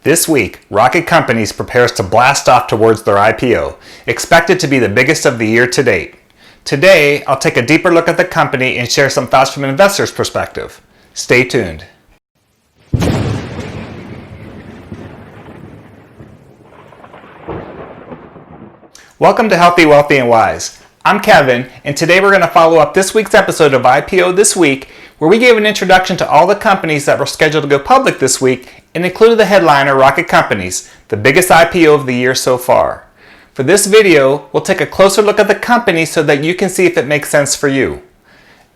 This week, Rocket Companies prepares to blast off towards their IPO, expected to be the biggest of the year to date. Today, I'll take a deeper look at the company and share some thoughts from an investor's perspective. Stay tuned. Welcome to Healthy, Wealthy, and Wise. I'm Kevin, and today we're going to follow up this week's episode of IPO This Week, where we gave an introduction to all the companies that were scheduled to go public this week and included the headliner Rocket Companies, the biggest IPO of the year so far. For this video, we'll take a closer look at the company so that you can see if it makes sense for you.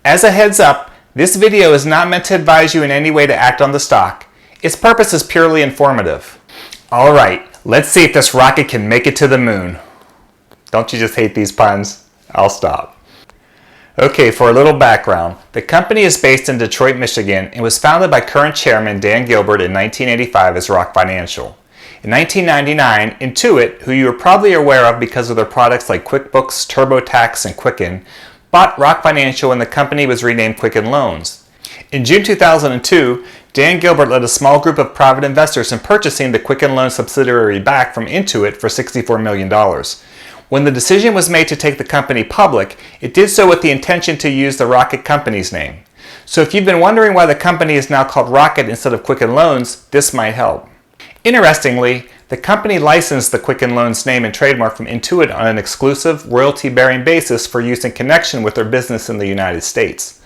As a heads up, this video is not meant to advise you in any way to act on the stock. Its purpose is purely informative. Alright, let's see if this rocket can make it to the moon. Don't you just hate these puns? I'll stop. Okay, for a little background, the company is based in Detroit, Michigan and was founded by current chairman Dan Gilbert in 1985 as Rock Financial. In 1999, Intuit, who you are probably aware of because of their products like QuickBooks, TurboTax, and Quicken, bought Rock Financial and the company was renamed Quicken Loans. In June 2002, Dan Gilbert led a small group of private investors in purchasing the Quicken Loans subsidiary back from Intuit for $64 million. When the decision was made to take the company public, it did so with the intention to use the Rocket Companies name. So if you've been wondering why the company is now called Rocket instead of Quicken Loans, this might help. Interestingly, the company licensed the Quicken Loans name and trademark from Intuit on an exclusive, royalty-bearing basis for use in connection with their business in the United States.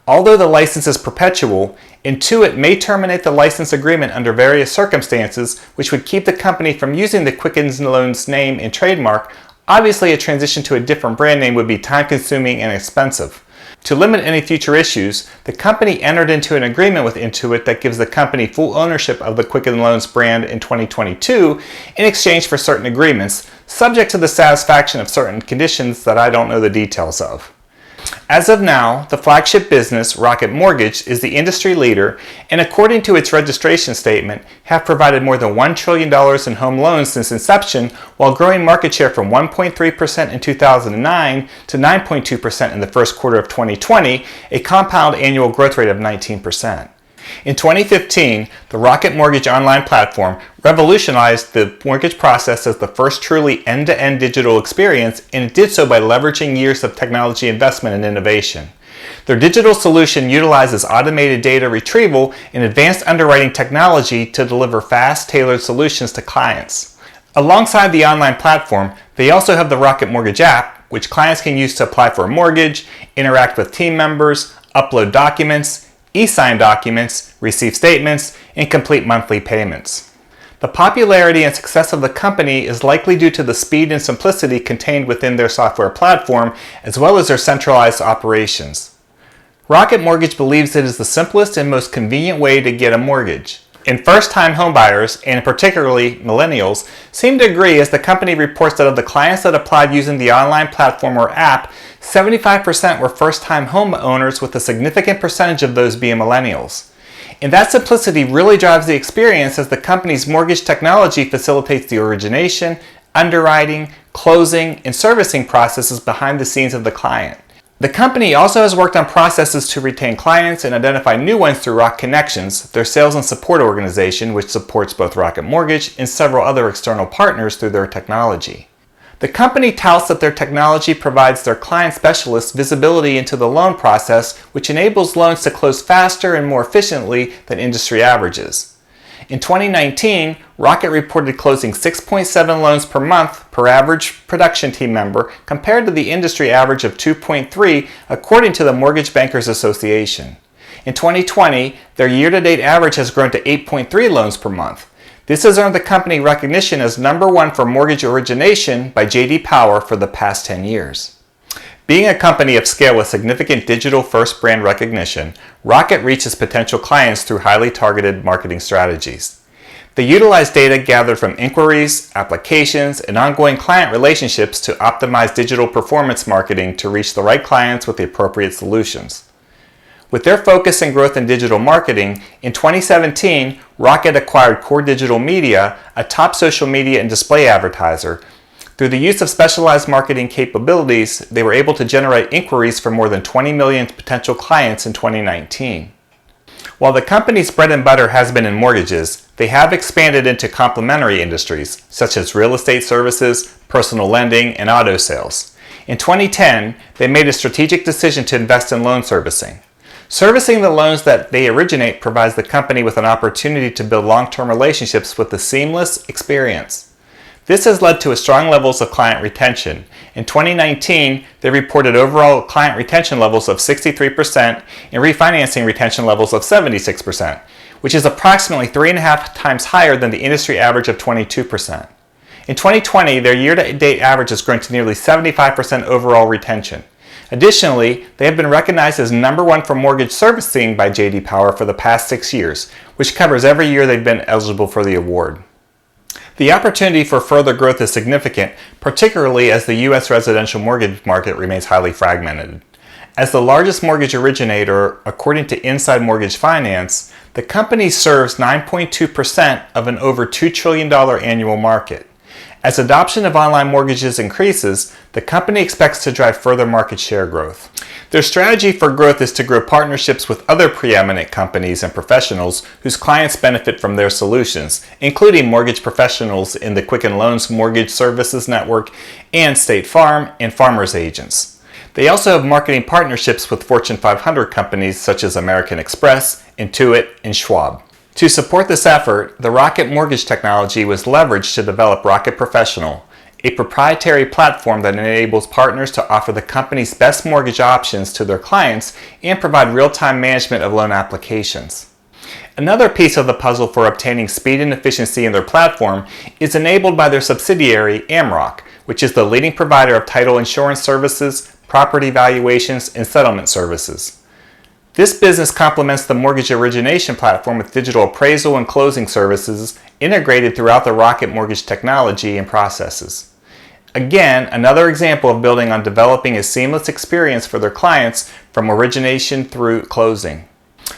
Although the license is perpetual, Intuit may terminate the license agreement under various circumstances, which would keep the company from using the Quicken Loans name and trademark. Obviously, a transition to a different brand name would be time-consuming and expensive. To limit any future issues, the company entered into an agreement with Intuit that gives the company full ownership of the Quicken Loans brand in 2022 in exchange for certain agreements, subject to the satisfaction of certain conditions that I don't know the details of. As of now, the flagship business, Rocket Mortgage, is the industry leader and, according to its registration statement, have provided more than $1 trillion in home loans since inception, while growing market share from 1.3% in 2009 to 9.2% in the first quarter of 2020, a compound annual growth rate of 19%. In 2015, the Rocket Mortgage online platform revolutionized the mortgage process as the first truly end-to-end digital experience, and it did so by leveraging years of technology investment and innovation. Their digital solution utilizes automated data retrieval and advanced underwriting technology to deliver fast, tailored solutions to clients. Alongside the online platform, they also have the Rocket Mortgage app, which clients can use to apply for a mortgage, interact with team members, upload documents, e-sign documents, receive statements, and complete monthly payments. The popularity and success of the company is likely due to the speed and simplicity contained within their software platform, as well as their centralized operations. Rocket Mortgage believes it is the simplest and most convenient way to get a mortgage. And first-time homebuyers, and particularly millennials, seem to agree, as the company reports that of the clients that applied using the online platform or app, 75% were first-time homeowners, with a significant percentage of those being millennials. And that simplicity really drives the experience, as the company's mortgage technology facilitates the origination, underwriting, closing, and servicing processes behind the scenes of the client. The company also has worked on processes to retain clients and identify new ones through Rock Connections, their sales and support organization, which supports both Rocket Mortgage and several other external partners through their technology. The company touts that their technology provides their client specialists visibility into the loan process, which enables loans to close faster and more efficiently than industry averages. In 2019, Rocket reported closing 6.7 loans per month per average production team member, compared to the industry average of 2.3, according to the Mortgage Bankers Association. In 2020, their year-to-date average has grown to 8.3 loans per month. This has earned the company recognition as #1 for mortgage origination by J.D. Power for the past 10 years. Being a company of scale with significant digital-first brand recognition, Rocket reaches potential clients through highly targeted marketing strategies. They utilize data gathered from inquiries, applications, and ongoing client relationships to optimize digital performance marketing to reach the right clients with the appropriate solutions. With their focus and growth in digital marketing, in 2017, Rocket acquired Core Digital Media, a top social media and display advertiser. Through the use of specialized marketing capabilities, they were able to generate inquiries for more than 20 million potential clients in 2019. While the company's bread and butter has been in mortgages, they have expanded into complementary industries such as real estate services, personal lending, and auto sales. In 2010, they made a strategic decision to invest in loan servicing. Servicing the loans that they originate provides the company with an opportunity to build long-term relationships with a seamless experience. This has led to strong levels of client retention. In 2019, they reported overall client retention levels of 63% and refinancing retention levels of 76%, which is approximately 3.5 times higher than the industry average of 22%. In 2020, their year-to-date average has grown to nearly 75% overall retention. Additionally, they have been recognized as #1 for mortgage servicing by J.D. Power for the past 6 years, which covers every year they've been eligible for the award. The opportunity for further growth is significant, particularly as the U.S. residential mortgage market remains highly fragmented. As the largest mortgage originator, according to Inside Mortgage Finance, the company serves 9.2% of an over $2 trillion annual market. As adoption of online mortgages increases, the company expects to drive further market share growth. Their strategy for growth is to grow partnerships with other preeminent companies and professionals whose clients benefit from their solutions, including mortgage professionals in the Quicken Loans mortgage services network and State Farm and Farmers agents. They also have marketing partnerships with Fortune 500 companies such as American Express, Intuit, and Schwab. To support this effort, the Rocket Mortgage technology was leveraged to develop Rocket Professional, a proprietary platform that enables partners to offer the company's best mortgage options to their clients and provide real-time management of loan applications. Another piece of the puzzle for obtaining speed and efficiency in their platform is enabled by their subsidiary, Amrock, which is the leading provider of title insurance services, property valuations, and settlement services. This business complements the mortgage origination platform with digital appraisal and closing services integrated throughout the Rocket Mortgage technology and processes. Again, another example of building on developing a seamless experience for their clients from origination through closing.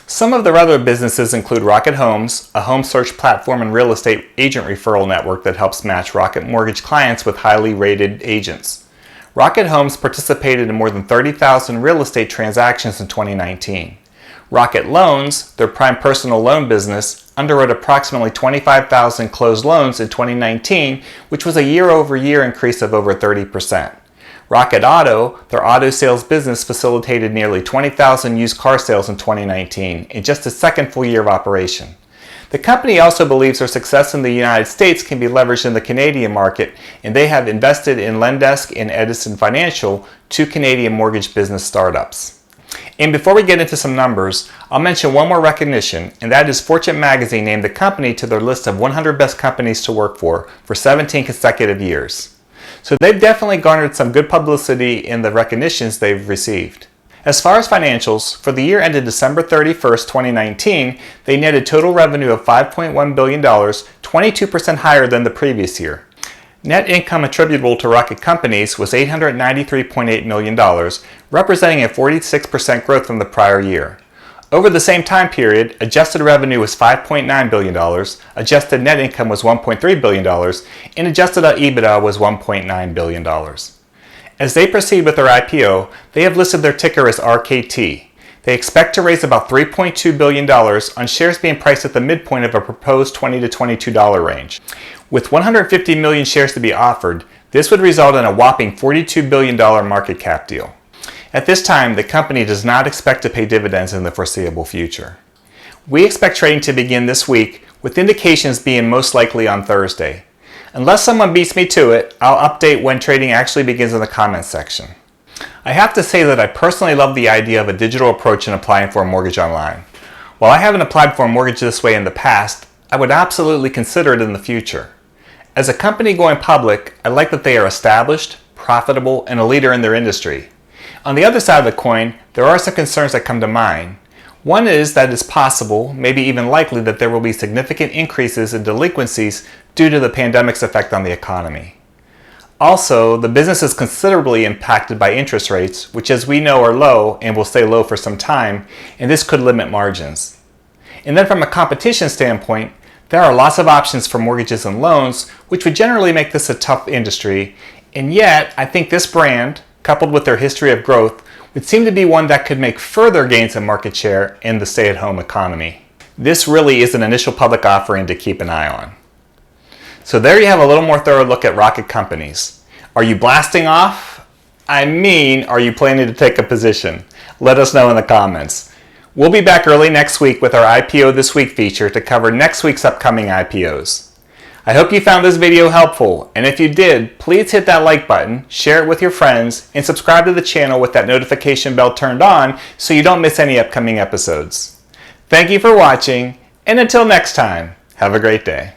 Some of their other businesses include Rocket Homes, a home search platform and real estate agent referral network that helps match Rocket Mortgage clients with highly rated agents. Rocket Homes participated in more than 30,000 real estate transactions in 2019. Rocket Loans, their prime personal loan business, underwrote approximately 25,000 closed loans in 2019, which was a year-over-year increase of over 30%. Rocket Auto, their auto sales business, facilitated nearly 20,000 used car sales in 2019 in just its second full year of operation. The company also believes their success in the United States can be leveraged in the Canadian market, and they have invested in Lendesk and Edison Financial, two Canadian mortgage business startups. And before we get into some numbers, I'll mention one more recognition, and that is Fortune magazine named the company to their list of 100 best companies to work for 17 consecutive years. So they've definitely garnered some good publicity in the recognitions they've received. As far as financials, for the year ended December 31st, 2019, they netted total revenue of $5.1 billion, 22% higher than the previous year. Net income attributable to Rocket Companies was $893.8 million, representing a 46% growth from the prior year. Over the same time period, adjusted revenue was $5.9 billion, adjusted net income was $1.3 billion, and adjusted EBITDA was $1.9 billion. As they proceed with their IPO, they have listed their ticker as RKT. They expect to raise about $3.2 billion on shares being priced at the midpoint of a proposed $20 to $22 range. With 150 million shares to be offered, this would result in a whopping $42 billion market cap deal. At this time, the company does not expect to pay dividends in the foreseeable future. We expect trading to begin this week, with indications being most likely on Thursday. Unless someone beats me to it, I'll update when trading actually begins in the comments section. I have to say that I personally love the idea of a digital approach in applying for a mortgage online. While I haven't applied for a mortgage this way in the past, I would absolutely consider it in the future. As a company going public, I like that they are established, profitable, and a leader in their industry. On the other side of the coin, there are some concerns that come to mind. One is that it's possible, maybe even likely, that there will be significant increases in delinquencies due to the pandemic's effect on the economy. Also, the business is considerably impacted by interest rates, which as we know are low and will stay low for some time, and this could limit margins. And then from a competition standpoint, there are lots of options for mortgages and loans, which would generally make this a tough industry, and yet I think this brand, coupled with their history of growth, would seem to be one that could make further gains in market share in the stay-at-home economy. This really is an initial public offering to keep an eye on. So there you have a little more thorough look at rocket companies. Are you blasting off? I mean, are you planning to take a position? Let us know in the comments. We'll be back early next week with our IPO This Week feature to cover next week's upcoming IPOs. I hope you found this video helpful, and if you did, please hit that like button, share it with your friends, and subscribe to the channel with that notification bell turned on so you don't miss any upcoming episodes. Thank you for watching, and until next time, have a great day.